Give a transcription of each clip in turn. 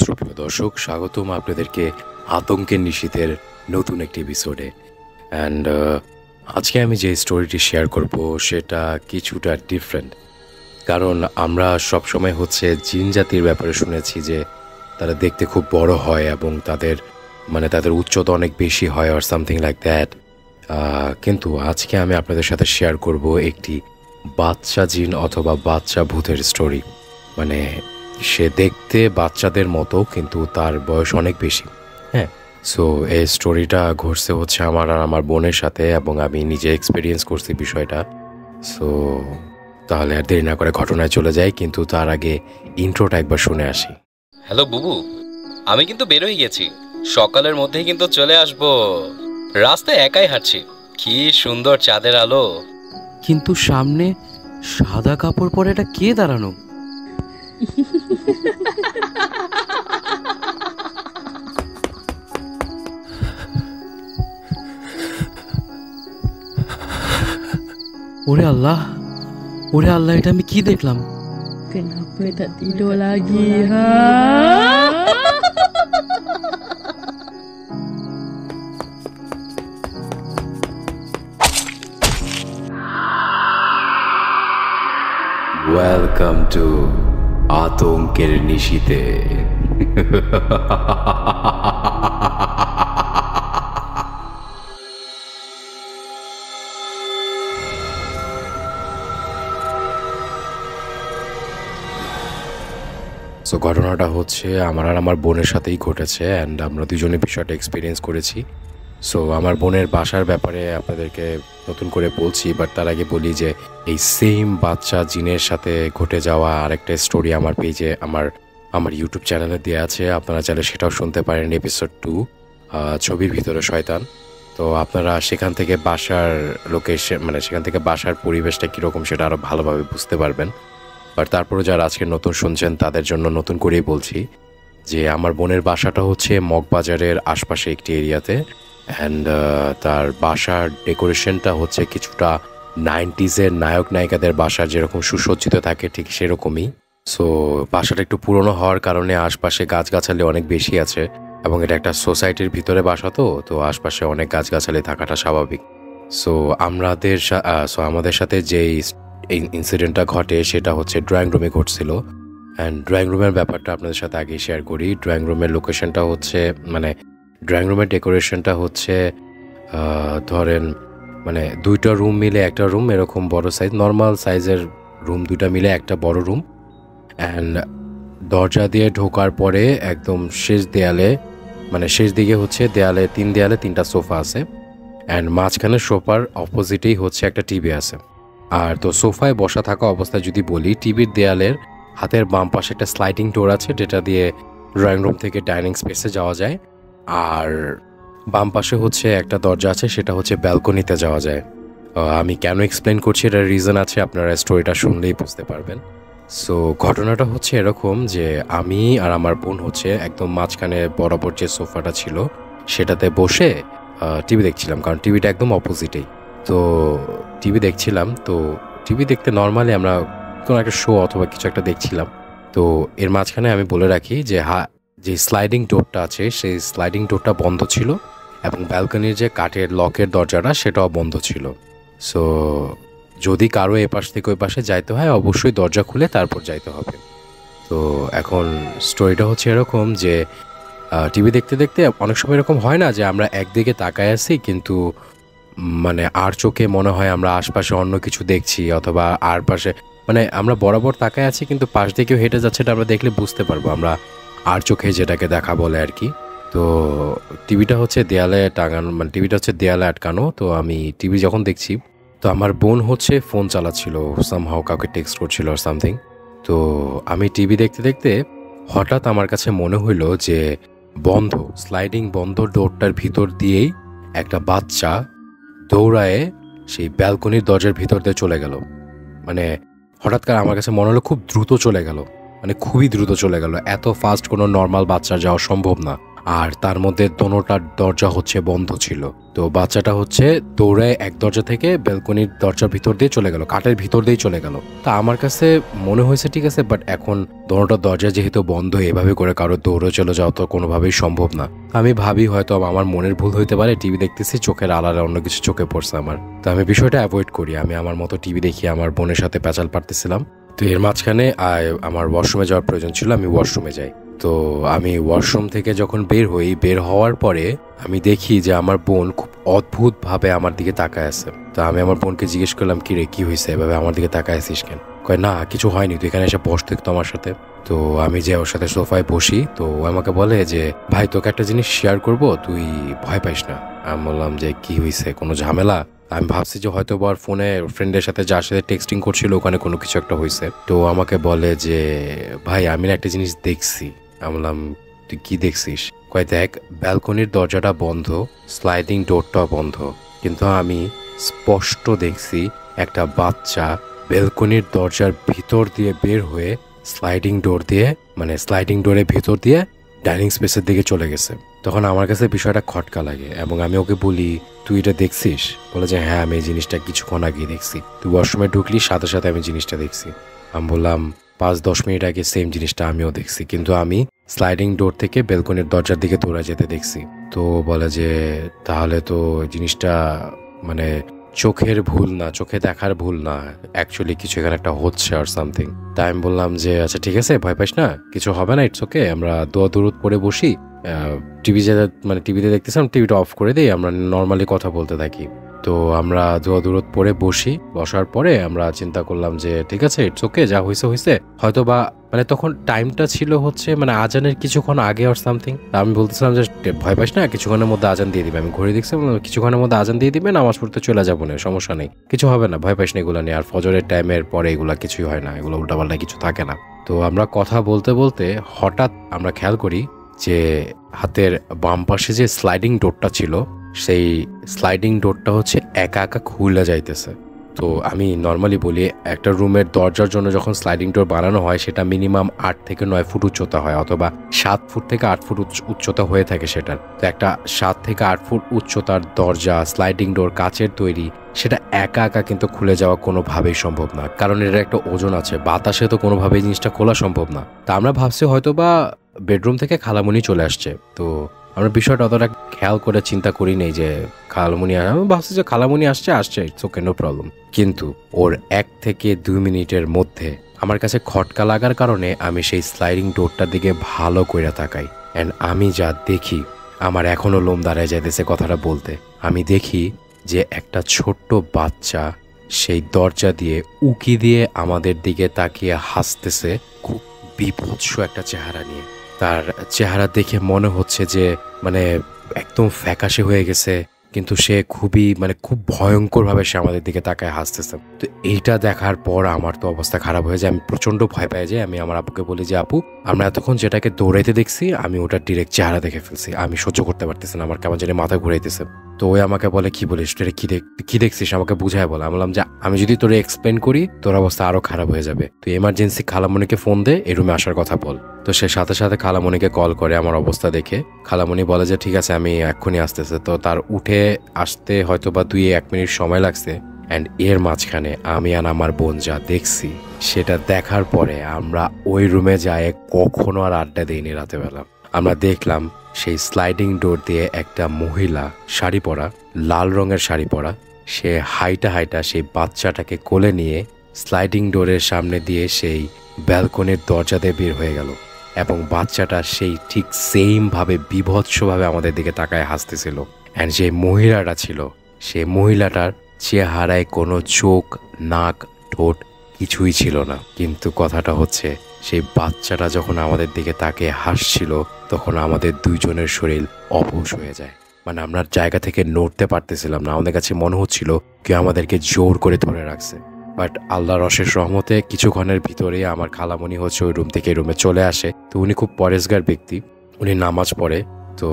সুপ্রিয় দর্শক, স্বাগতম আপনাদেরকে আতঙ্কের নিশীথের নতুন একটি এপিসোডে। অ্যান্ড আজকে আমি যে স্টোরিটি শেয়ার করব সেটা কিছুটা ডিফারেন্ট, কারণ আমরা সবসময় জিন জাতির ব্যাপারে শুনেছি যে তারা দেখতে খুব বড় হয় এবং তাদের উচ্চতা অনেক বেশি হয় আর সামথিং লাইক দ্যাট। কিন্তু আজকে আমি আপনাদের সাথে শেয়ার করব একটি বাচ্চা জিন অথবা বাচ্চা ভূতের স্টোরি। মানে সে দেখতে বাচ্চাদের মতো, কিন্তু তার বয়স অনেক বেশি। হ্যাঁ, সো এই স্টোরিটা ঘটছে আমার আর আমার বোনের সাথে, এবং আমি নিজে এক্সপিরিয়েন্স করছি বিষয়টা। সো তাহলে আর দেরি না করে ঘটনায় চলে যাই, কিন্তু তার আগে ইন্ট্রোটা একবার শুনে আসি। হ্যালো বুবু, আমি কিন্তু বেরোই গেছি, সকালের মধ্যেই কিন্তু চলে আসবো। রাস্তায় একাই হাঁটছি, কি সুন্দর চাঁদের আলো। কিন্তু সামনে সাদা কাপড় পরে এটা কে দাঁড়ানো? ওরে আল্লাহ, ওরে আল্লাহ, এটা আমি কি দেখলাম? Kenapa tak tidur lagi, ha? Welcome to আতঙ্কের নিশীথে। সো ঘটনাটা আমার আর আমার বোনের সাথেই ঘটেছে, অ্যান্ড আমরা দুজনে বিষয়টা এক্সপিরিয়েন্স করেছি। সো আমার বোনের বাসার ব্যাপারে আপনাদেরকে নতুন করে বলছি, বাট তার আগে বলি যে এই সেম বাচ্চা জিনের সাথে ঘটে যাওয়া আরেকটা স্টোরি আমার পেজে, আমার ইউটিউব চ্যানেলে দেওয়া আছে। আপনারা চাইলে সেটাও শুনতে পারেন, এপিসোড 2, ছবির ভিতরে শয়তান। তো আপনারা সেখান থেকে বাসার লোকেশন, সেখান থেকে বাসার পরিবেশটা কীরকম সেটা আরও ভালোভাবে বুঝতে পারবেন। আর তারপরে যারা আজকে নতুন শুনছেন তাদের জন্য নতুন করেই বলছি যে আমার বোনের বাসাটা মগবাজারের আশপাশে একটি এরিয়াতে, অ্যান্ড তার বাসার ডেকোরেশনটা কিছুটা 90s-এর নায়ক নায়িকাদের বাসা যেরকম সুসজ্জিত থাকে ঠিক সেরকমই। সো বাসাটা একটু পুরনো হওয়ার কারণে আশপাশে গাছগাছালি অনেক বেশি আছে, এবং এটা একটা সোসাইটির ভিতরে বাসা, তো আশপাশে অনেক গাছগাছালি থাকাটা স্বাভাবিক। সো আমাদের সাথে যেই ইনসিডেন্টটা ঘটে সেটা ড্রয়িং রুমে ঘটছিল। অ্যান্ড ড্রয়িং রুমের ব্যাপারটা আপনাদের সাথে আগেই শেয়ার করি। ড্রয়িং রুমের লোকেশনটা ড্রয়িং রুমের ডেকোরেশনটা ধরেন দুইটা রুম মিলে একটা রুম, এরকম বড় সাইজ, নর্মাল সাইজের রুম দুইটা মিলে একটা বড় রুম। অ্যান্ড দরজা দিয়ে ঢোকার পরে একদম শেষ দেয়ালে, শেষ দিকে দেয়ালে 3 দেয়ালে 3টা সোফা আছে, অ্যান্ড মাঝখানে সোফার অপোজিটেই একটা টিভি আছে। আর তো সোফায় বসা থাকা অবস্থায় যদি বলি, টিভির দেয়ালের হাতের বাম পাশে একটা স্লাইডিং ডোর আছে, যেটা দিয়ে ড্রয়িং রুম থেকে ডাইনিং স্পেসে যাওয়া যায়। আর বাম পাশে একটা দরজা আছে, সেটা ব্যালকনিতে যাওয়া যায়। আমি কেন এক্সপ্লেন করছি এটার রিজন আছে, আপনারা স্টোরিটা শুনলেই বুঝতে পারবেন। সো ঘটনাটা এরকম যে আমি আর আমার বোন একদম মাঝখানে বরাবর যে সোফাটা ছিল সেটাতে বসে টিভি দেখছিলাম, কারণ টিভিটা একদম অপোজিটেই। তো টিভি দেখছিলাম, তো টিভি দেখতে নর্মালি আমরা কোনো একটা শো অথবা কিছু একটা দেখছিলাম। তো এর মাঝখানে আমি বলে রাখি যে যে স্লাইডিং ডোরটা আছে সেই স্লাইডিং ডোরটা বন্ধ ছিল, এবং ব্যালকনির যে কাঠের লকের দরজাটা সেটাও বন্ধ ছিল। সো যদি কারো এপাশ থেকে ওই পাশে যাইতে হয় অবশ্যই দরজা খুলে তারপর যাইতে হবে। তো এখন স্টোরিটা এরকম যে টিভি দেখতে দেখতে অনেক সময় এরকম হয় না যে আমরা একদিকে তাকায় আছি, কিন্তু আর চোখে মনে হয় আমরা আশপাশে অন্য কিছু দেখছি, অথবা আর পাশে আমরা বরাবর তাকায় আছি কিন্তু পাশ দিকেও হেঁটে যাচ্ছে, এটা আমরা দেখলে বুঝতে পারবো আমরা আর চোখে যেটাকে দেখা বলে আর কি। তো টিভিটা দেয়ালে টাঙানো, টিভিটা দেয়ালে আটকানো। তো আমি টিভি যখন দেখছি, তো আমার বোন ফোন চালাচ্ছিল, সামহাও কাউকে টেক্সট করছিল আর সামথিং। তো আমি টিভি দেখতে দেখতে হঠাৎ আমার কাছে মনে হইলো যে স্লাইডিং বন্ধ ডোরটার ভিতর দিয়েই একটা বাচ্চা দৌড়ায় সেই ব্যালকনির দরজার ভিতর দিয়ে চলে গেল। হঠাৎকার আমার কাছে মনে হলো খুব দ্রুত চলে গেল, খুবই দ্রুত চলে গেল। এত ফাস্ট কোনো নর্মাল বাচ্চার যাওয়া সম্ভব না। আর তার মধ্যে দোনোটার দরজা হচ্ছে বন্ধ ছিল। তো বাচ্চাটা হচ্ছে দৌড়ে এক দরজা থেকে ব্যালকনির দরজার ভিতর দিয়ে চলে গেল, কাঠের ভিতর দিয়েই চলে গেল। তা আমার কাছে মনে হয়েছে ঠিক আছে, বাট এখন দোনোটার দরজা যেহেতু বন্ধ, এভাবে করে কারো দৌড়ে চলে যাওয়া তো কোনোভাবেই সম্ভব না। আমি ভাবি হয়তো আমার মনের ভুল হইতে পারে, টিভি দেখতেছি, চোখের আড়ালে অন্য কিছু চোখে পড়ছে আমার। তো আমি বিষয়টা অ্যাভয়েড করি, আমি আমার মতো টিভি দেখি, আমার বোনের সাথে প্যাচাল পারতেছিলাম। তো এর মাঝখানে আমার ওয়াশরুমে যাওয়ার প্রয়োজন ছিল, আমি ওয়াশরুমে যাই। তো আমি ওয়াশরুম থেকে যখন বের হওয়ার পরে আমি দেখি যে আমার বোন খুব অদ্ভুতভাবে আমার দিকে তাকায় আছে। তো আমি আমার বোনকে জিজ্ঞেস করলাম, কি রে, কি হয়েছে, এভাবে আমার দিকে তাকায় আছিস কেন? কয় না কিছু হয়নি, তুই এখানে এসে বস দেখতো আমার সাথে। তো আমি যে ওর সাথে সোফায় বসি, তো ও আমাকে বলে যে ভাই তোকে একটা জিনিস শেয়ার করব, তুই ভয় পাইস না। আমি বললাম যে কি হয়েছে, কোনো ঝামেলা? আমি ভাবছি যে হয়তো বার ফোনে ফ্রেন্ডের সাথে যার সাথে টেক্সটিং করছিল ওখানে কোনো কিছু একটা হয়েছে। তো আমাকে বলে যে ভাই আমি না একটা জিনিস দেখছি। আমি বললাম তুই কি দেখছিস? কয় দেখ, ব্যালকনির দরজাটা বন্ধ, স্লাইডিং ডোরটা বন্ধ, কিন্তু আমি স্পষ্ট দেখছি একটা বাচ্চা ব্যালকনির দরজার ভিতর দিয়ে বের হয়ে স্লাইডিং ডোরের ভিতর দিয়ে ডাইনিং স্পেসের দিকে চলে গেছে। তখন আমার কাছে বিষয়টা খটকা লাগে এবং আমি ওকে বলি, তুই এটা দেখছিস? বলে যে হ্যাঁ আমি এই জিনিসটা কিছুক্ষণ আগে দেখছি। তুই ওয়াশরুমে ঢুকলি, সাথে সাথে আমি জিনিসটা দেখছি। আমি বললাম 5-10 মিনিট আগে সেম জিনিসটা আমিও দেখছি, কিন্তু আমি স্লাইডিং ডোর থেকে ব্যালকনির দরজার দিকে দৌড়া যেতে দেখছি। তো বলে যে তাহলে তো জিনিসটা মানে চোখের ভুল না, চোখে দেখার ভুল না, অ্যাকচুয়ালি কিছু এখানে একটা হচ্ছে আর সামথিং। তাই আমি বললাম যে আচ্ছা ঠিক আছে, ভয় পাইস না, কিছু হবে না, ইটস ওকে, আমরা দোয়া দরুদ পড়ে বসি, টিভিতে দেখতেছিলাম, টিভিটা অফ করে দিই, আমরা নর্মালি কথা বলতে থাকি। তো আমরা দোয়া দরুদ পড়ে বসার পরে আমরা চিন্তা করলাম যে ঠিক আছে, ইটস ওকে, যা হয়েছে হয়তো বা তখন টাইমটা ছিল হচ্ছে আজানের কিছুক্ষণ আগে আর সামথিং। আমি বলতেছিলাম যে ভয় পাইস না, কিছুক্ষণের মধ্যে আজান দিয়ে দিবে। আমি ঘুরে দেখছি, কিছুক্ষণের মধ্যে আজান দিয়ে দিবে, নামাজ পড়তে চলে যাবো না, সমস্যা নেই, কিছু হবে না, ভয় পাইস না এগুলো নিয়ে। আর ফজরের টাইমের পরে এগুলা কিছুই হয় না, এগুলো উল্টাপাল্টা কিছু থাকে না। তো আমরা কথা বলতে বলতে হঠাৎ আমরা খেয়াল করি যে হাতের বাম পাশে যে স্লাইডিং ডোরটা ছিল, সেই স্লাইডিং ডোরটা হচ্ছে একা একা খুলে যাইতেছে। তো আমি নর্মালি বলি, একটা রুমের দরজার জন্য যখন স্লাইডিং ডোর বানানো হয় সেটা মিনিমাম 8 থেকে 9 ফুট উচ্চতা হয়, অথবা 7 ফুট থেকে 8 ফুট উচ্চতা হয়ে থাকে সেটার। তো একটা 7 থেকে 8 ফুট উচ্চতার দরজা, স্লাইডিং ডোর, কাচের তৈরি, সেটা একা একা কিন্তু খুলে যাওয়া কোনোভাবেই সম্ভব না, কারণ এর একটা ওজন আছে, বাতাসে তো কোনোভাবেই জিনিসটা খোলা সম্ভব না। তা আমরা ভাবছি হয়তো বা বেডরুম থেকে খালামণি চলে আসছে। তো আমরা বিষয়টা অতটা খেয়াল করে চিন্তা করি নেই যে খালামণি, আমি ভাবছি যে খালামণি আসছে, ইটস ওকে, নো প্রবলেম। কিন্তু ওর 1 থেকে 2 মিনিটের মধ্যে আমার কাছে খটকা লাগার কারণে আমি সেই স্লাইডিং ডোরটার দিকে ভালো করে তাকাই, অ্যান্ড আমি যা দেখি আমার এখনো লোম দাঁড়ায় যাইতেছে কথাটা বলতে। আমি দেখি যে একটা ছোট্ট বাচ্চা সেই দরজা দিয়ে উকি দিয়ে আমাদের দিকে তাকিয়ে হাসতেছে, খুব বিভৎস একটা চেহারা নিয়ে। তার চেহারা দেখে মনে হচ্ছে যে একদম ফ্যাকাশে হয়ে গেছে, কিন্তু সে খুব ভয়ঙ্করভাবে সে আমাদের দিকে তাকায় হাসতেছে। তো এইটা দেখার পর আমার তো অবস্থা খারাপ হয়ে যায়, আমি প্রচণ্ড ভয় পেয়ে যাই। আমি আমার আপুকে বলি যে আপু, আমরা এতক্ষণ যেটাকে দৌড়াইতে দেখছি, আমি ওটার ডিরেক্ট চেহারা দেখে ফেলছি, আমি সহ্য করতে পারতেছি না, আমার কেমন জানি মাথা ঘুরাইতেছে। তো ওই আমাকে বলে কি বলিস, তোরা কি দেখছিস, আমাকে বুঝায় বলে। আমি বললাম যে আমি যদি তোরে এক্সপ্লেন করি তোর অবস্থা আরো খারাপ হয়ে যাবে, তুই এমার্জেন্সি খালামণিকে ফোন দে, এই রুমে আসার কথা বল। তো সে সাথে সাথে খালামণিকে কল করে আমার অবস্থা দেখে। খালামণি বলে যে ঠিক আছে, আমি এক্ষুনি আসতেছে। তো তার উঠে আসতে হয়তো বা 2-1 মিনিট সময় লাগছে। অ্যান্ড এর মাঝখানে আমি আর আমার বোন যা দেখছি, সেটা দেখার পরে আমরা ওই রুমে যায় কখনো আর আড্ডা দিইনি রাতেবেলা। আমরা দেখলাম সেই স্লাইডিং ডোর দিয়ে একটা মহিলা, শাড়ি পরা, লাল রঙের শাড়ি পরা, সে হাইটা সেই বাচ্চাটাকে কোলে নিয়ে স্লাইডিং ডোরের সামনে দিয়ে সেই ব্যালকনির দরজা দিয়ে বের হয়ে গেল, এবং বাচ্চাটা সেই ঠিক সেমভাবে বিভৎসভাবে আমাদের দিকে তাকায় হাসতেছিল। অ্যান্ড যে মহিলাটা ছিল, সে মহিলাটার চেহারায় কোনো চোখ, নাক, ঠোঁট কিছুই ছিল না। কিন্তু কথাটা হচ্ছে, সেই বাচ্চাটা যখন আমাদের দিকে তাকিয়ে হাসছিল, তখন আমাদের দুইজনের শরীর অবশ হয়ে যায়। আমরা জায়গা থেকে নড়তে পারতেছিলাম না, আমাদের কাছে মনে হচ্ছিল কেউ আমাদেরকে জোর করে ধরে রাখছে। বাট আল্লাহর অশেষ রহমতে কিছুক্ষণের ভিতরে আমার খালামণি হচ্ছে ওই রুম থেকে রুমে চলে আসে। তো উনি খুব পরেশগার ব্যক্তি, উনি নামাজ পড়ে। তো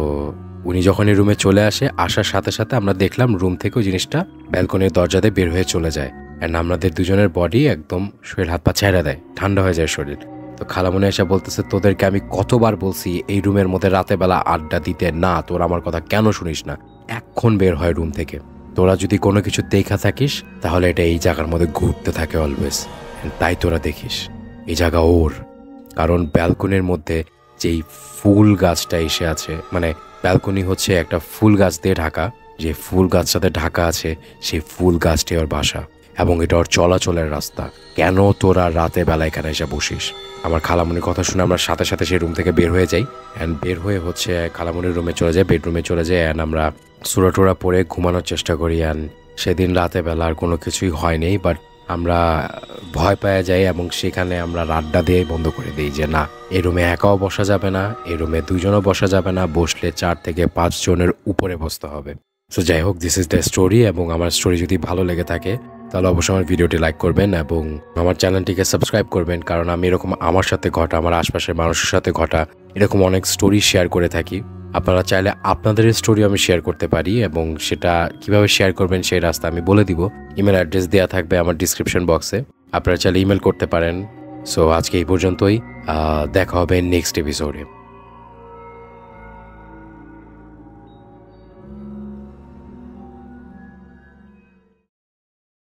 উনি যখন এই রুমে চলে আসার সাথে সাথে আমরা দেখলাম রুম থেকে ওই জিনিসটা ব্যালকনির দরজাতে বের হয়ে চলে যায়। অ্যান্ড আমাদের দুজনের বডি একদম শরীর হাত পা ছেড়ে দেয়, ঠান্ডা হয়ে যায় শরীর। তো খালামণি এসে বলতেছে, তোদেরকে আমি কতবার বলছি এই রুমের মধ্যে রাতে বেলা আড্ডা দিতে না, তোরা আমার কথা কেন শুনিস না? এখন বের হয় রুম থেকে। তোরা যদি কোনো কিছু দেখা থাকিস তাহলে এটা এই জায়গার মধ্যে ঘুরতে থাকে অলওয়েজ, তাই তোরা দেখিস এই জায়গা ওর। কারণ ব্যালকনির মধ্যে যেই ফুল গাছটা এসে আছে, মানে ব্যালকনি হচ্ছে একটা ফুল গাছ দিয়ে ঢাকা, যে ফুল গাছটাতে ঢাকা আছে সেই ফুল গাছটি ওর বাসা এবং এটা ওর চলাচলের রাস্তা। কেন তোরা রাতে বেলা এখানে এসে বসিস? আমার খালামণির কথা শুনে আমরা সাথে সাথে সেই রুম থেকে বের হয়ে যাই। অ্যান্ড বের হয়ে হচ্ছে খালামণির রুমে চলে যায়, বেডরুমে চলে যায়। অ্যান্ড আমরা সুরা টুরা পরে ঘুমানোর চেষ্টা করি। অ্যান্ড সেদিন রাতে বেলা আর কোনো কিছুই হয়নি, বাট আমরা ভয় পেয়ে যাই এবং সেখানে আমরা রাড্ডা দিয়ে বন্ধ করে দিই যে না, এই রুমে একাও বসা যাবে না, এই রুমে দুজনও বসা যাবে না, বসলে 4 থেকে 5 জনের উপরে বসতে হবে। সো যাই হোক, দিস ইজ দ্য স্টোরি। এবং আমার স্টোরি যদি ভালো লেগে থাকে তাহলে অবশ্যই আমার ভিডিওটি লাইক করবেন এবং আমার চ্যানেলটিকে সাবস্ক্রাইব করবেন, কারণ আমি এরকম আমার সাথে ঘটা, আমার আশপাশের মানুষের সাথে ঘটা এরকম অনেক স্টোরি শেয়ার করে থাকি। আপনারা চাইলে আপনাদের স্টোরি আমি শেয়ার করতে পারি এবং সেটা কিভাবে শেয়ার করবেন সেই রাস্তা আমি বলে দিব। ইমেল অ্যাড্রেস দেওয়া থাকবে আমার ডিসক্রিপশন বক্সে, আপনারা চাইলে ইমেল করতে পারেন। সো আজকে এই পর্যন্তই, দেখা হবে নেক্সট এপিসোডে।